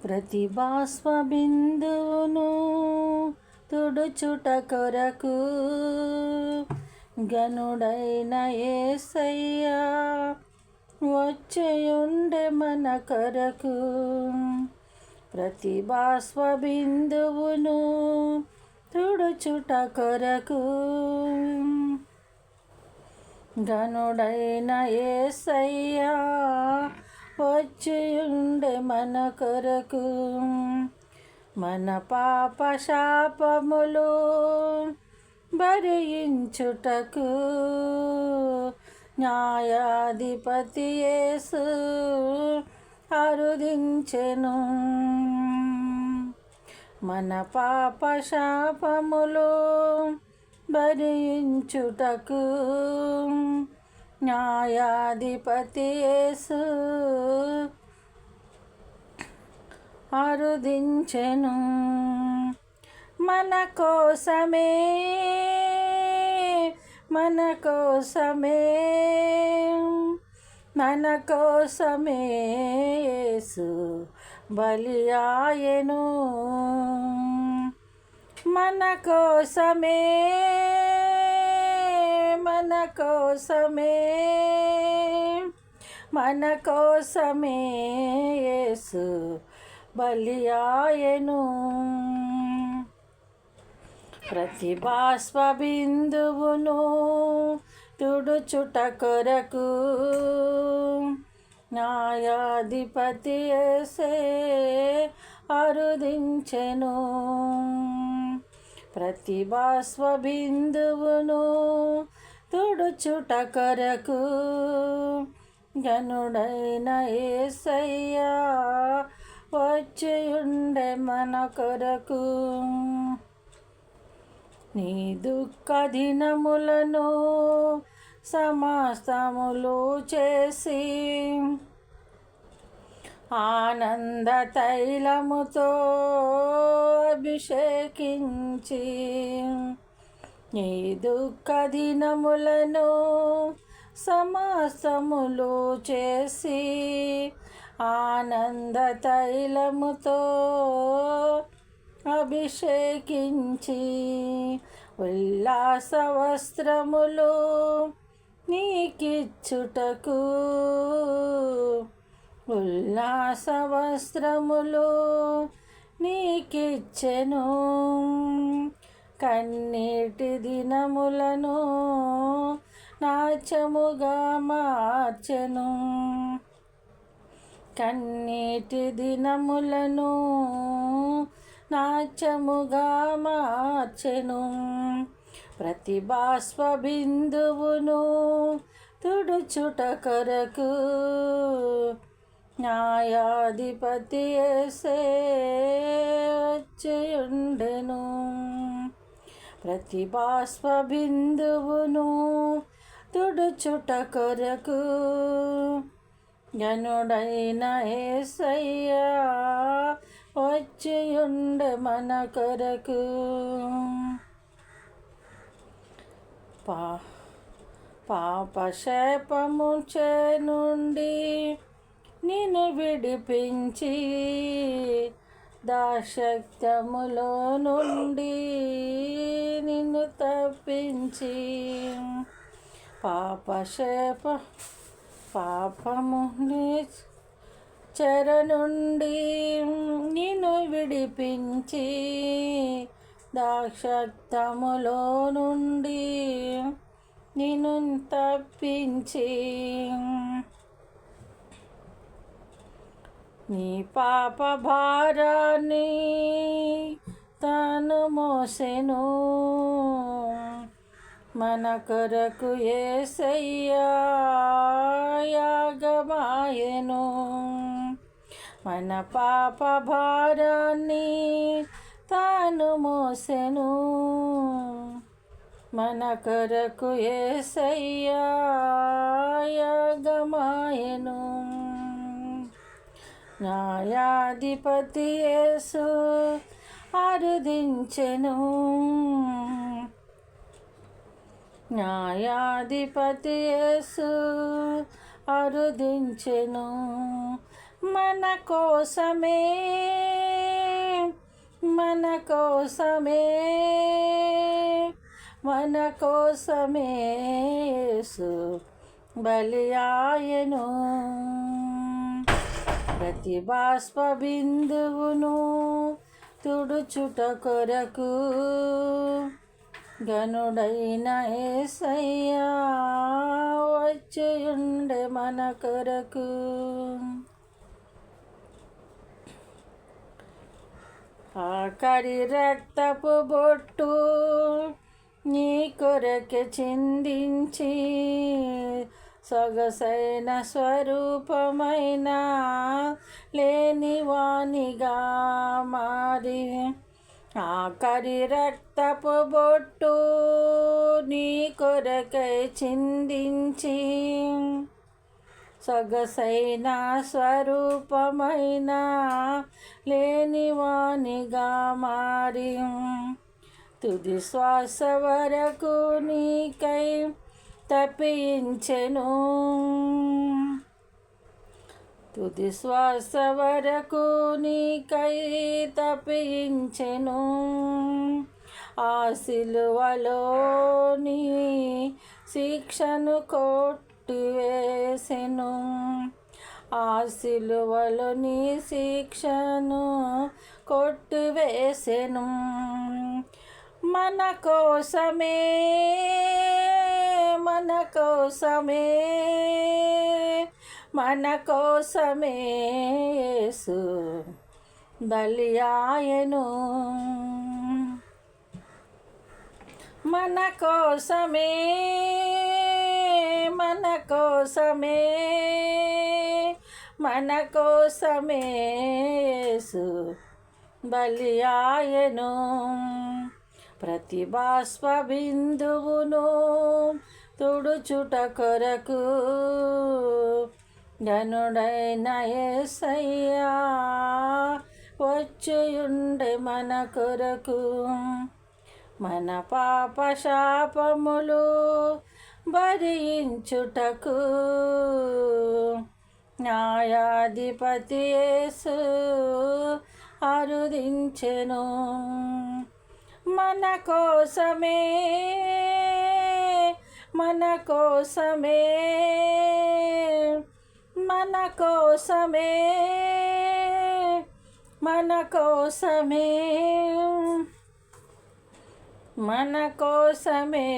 ప్రతి బాష్ప బిందువును తుడుచుట కొరకు గనుడైన యేసయ్య వచ్చేయుండె మన కొరకు. ప్రతి బాష్ప బిందువును తుడుచుట కొరకు గనుడైన యేసయ్య వచ్చియుండె మన కొరకు. మన పాప శాపములు భరించుటకు న్యాయాధిపతి యేసు అరుదించెను. మన పాప శాపములు భరించుటకు న్యాయాధిపతి యేసు అరుదించెను. మన కోసమే మన కోసమే మన కోసమే యేసు బలియాయెను. మన కోసమే మన కోసమే మన కోసమే యేసు బలియాయెను. ప్రతి బాష్ప బిందువును తుడుచుట కొరకు న్యాయాధిపతి యేసే అరుదించెను. ప్రతి బాష్ప బిందువును తుడుచుట కొరకు గనుడైన యేసయ్య వచ్చియుండె మన కొరకు. నీ దుఃఖ దినములను సమస్తములు చేసి ఆనంద తైలముతో అభిషేకించి, నీ దుఃఖ దినములను సమస్తములు చేసి ఆనంద తైలముతో అభిషేకించి ఉల్లాస వస్త్రములు నీకిచ్చుటకు ఉల్లాస వస్త్రములు నీకిచ్చెను. కన్నీటి దినములను నాట్యముగా మార్చెను. కన్నీటి దినములను నాట్యముగా మార్చెను. ప్రతి బాష్ప బిందువును తుడుచుట కొరకు న్యాయాధిపతి యేసే వచ్చియుండెను. ప్రతి బాష్ప బిందువును తుడుచుట కొరకు గనుడైన యేసయ్య వచ్చియుండె మన కొరకు. పాప శాపము నుండి నిన్ను విడిపించి దాస్యత్వములో నుండి నిన్ను తప్పించి పాపము చెర నుండి నిన్ను విడిపించి దాస్యత్వములో నుండి నిన్ను తప్పించి నీ పాప భారాన్ని తాను మోసెను. మన కొరకు యేసయ్య యాగమాయెను. మన పాప భారాన్ని తాను మోసెను. మన కొరకు యేసయ్య యాగమాయెను. న్యాయాధిపతి యేసు అరుదించెను. న్యాయాధిపతి యేసు అరుదించెను. మన కోసమే మన కోసమే మన కోసమే యేసు బలియాయెను. ప్రతి బాష్ప బిందువును తుడుచుట కొరకు గనుడైన యేసయ్యా వచ్చుండే మన కొరకు. ఆఖరి రక్తపు బొట్టు నీ కొరకే చిందించి సొగసైన స్వరూపమైన లేనివానిగా మారి, ఆఖరి రక్తపు బొట్టు నీ కొరకై చిందించి సొగసైన స్వరూపమైన లేనివానిగా మారి, తుది శ్వాస వరకు నీకై తప్పించెను. తుది శ్వాస వరకు నీకై తప్పించెను. ఆ సిలువలో నీ శిక్షను కొట్టివేసెను. ఆ సిలువలో నీ శిక్షను కొట్టివేసెను. మన కోసమే మన కోసమే మన కోసమే యేసు బలియాయెను. మన కోసమే మన కోసమే మన కోసమే యేసు బలియాయెను. ప్రతి బాష్ప బిందువును తుడుచుట కొరకు గనుడైన యేసయ్యా వచ్చుండే మన కొరకు. మన పాప శాపములు భరించుటకు న్యాయాధిపతి యేసు అరుదించెను. మన కోసమే మన కోసమే మన కోసమే మన కోసమే మన కోసమే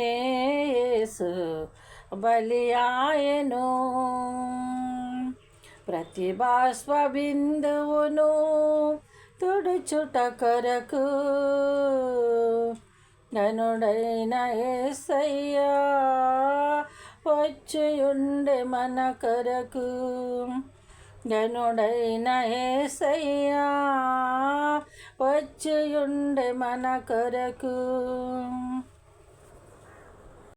యేసు బలియాయెను. ప్రతి బాష్ప బిందువును తుడుచుట కొరకు గనుడైన యేసయ్యా వచ్చుండే మన కొరకు. గనుడైన యేసయ్యా వచ్చుండే మన కొరకు.